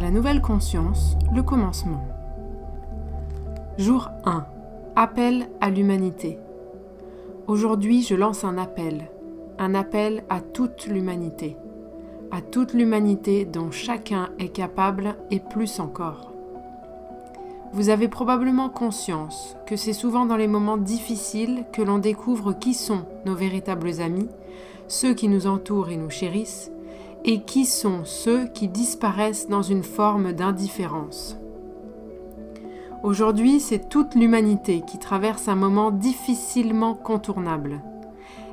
La nouvelle conscience, le commencement. Jour 1. Appel à l'humanité. Aujourd'hui, je lance un appel à toute l'humanité dont chacun est capable et plus encore. Vous avez probablement conscience que c'est souvent dans les moments difficiles que l'on découvre qui sont nos véritables amis, ceux qui nous entourent et nous chérissent, et qui sont ceux qui disparaissent dans une forme d'indifférence. Aujourd'hui, c'est toute l'humanité qui traverse un moment difficilement contournable.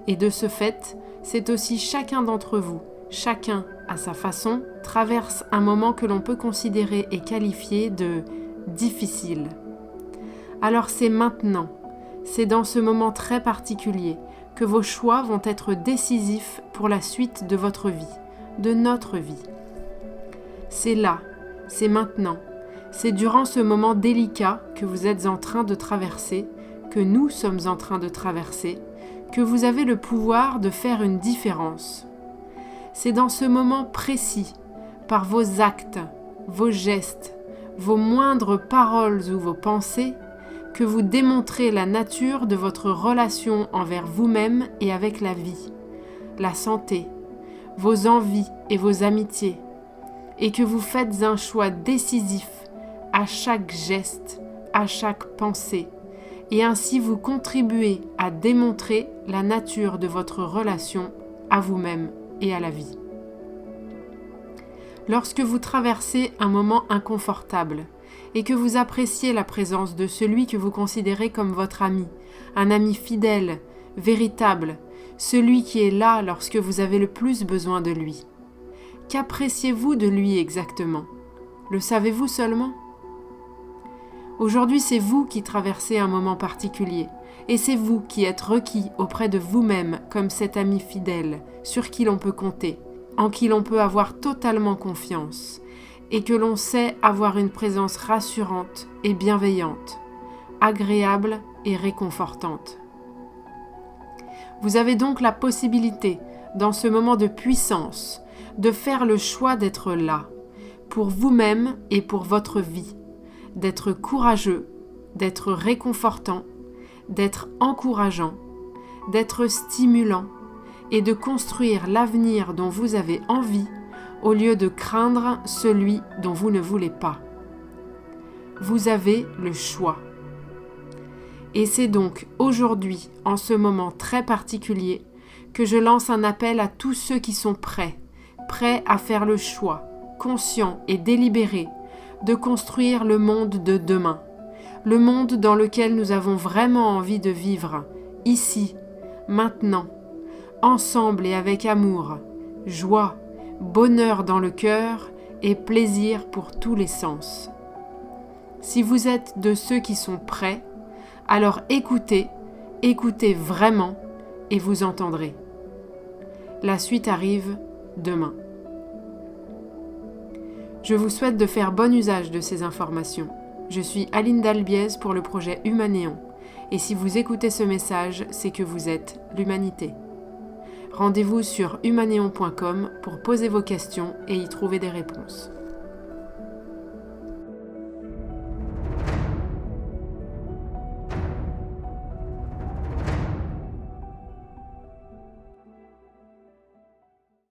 Et de ce fait, c'est aussi chacun d'entre vous, chacun à sa façon, traverse un moment que l'on peut considérer et qualifier de difficile. Alors c'est maintenant, c'est dans ce moment très particulier que vos choix vont être décisifs pour la suite de votre vie, de notre vie. C'est là, c'est maintenant, c'est durant ce moment délicat que vous êtes en train de traverser, que nous sommes en train de traverser, que vous avez le pouvoir de faire une différence. C'est dans ce moment précis, par vos actes, vos gestes, vos moindres paroles ou vos pensées, que vous démontrez la nature de votre relation envers vous-même et avec la vie, la santé, vos envies et vos amitiés, et que vous faites un choix décisif à chaque geste, à chaque pensée, et ainsi vous contribuez à démontrer la nature de votre relation à vous-même et à la vie. Lorsque vous traversez un moment inconfortable et que vous appréciez la présence de celui que vous considérez comme votre ami, un ami fidèle, véritable, celui qui est là lorsque vous avez le plus besoin de lui. Qu'appréciez-vous de lui exactement? Le savez-vous seulement? Aujourd'hui, c'est vous qui traversez un moment particulier, et c'est vous qui êtes requis auprès de vous-même comme cet ami fidèle, sur qui l'on peut compter, en qui l'on peut avoir totalement confiance, et que l'on sait avoir une présence rassurante et bienveillante, agréable et réconfortante. Vous avez donc la possibilité, dans ce moment de puissance, de faire le choix d'être là, pour vous-même et pour votre vie, d'être courageux, d'être réconfortant, d'être encourageant, d'être stimulant et de construire l'avenir dont vous avez envie au lieu de craindre celui dont vous ne voulez pas. Vous avez le choix. Et c'est donc aujourd'hui, en ce moment très particulier, que je lance un appel à tous ceux qui sont prêts à faire le choix, conscient et délibéré, de construire le monde de demain, le monde dans lequel nous avons vraiment envie de vivre, ici, maintenant, ensemble et avec amour, joie, bonheur dans le cœur et plaisir pour tous les sens. Si vous êtes de ceux qui sont prêts, alors écoutez vraiment et vous entendrez. La suite arrive demain. Je vous souhaite de faire bon usage de ces informations. Je suis Aline Dalbiez pour le projet Humanéon. Et si vous écoutez ce message, c'est que vous êtes l'humanité. Rendez-vous sur humanéon.com pour poser vos questions et y trouver des réponses.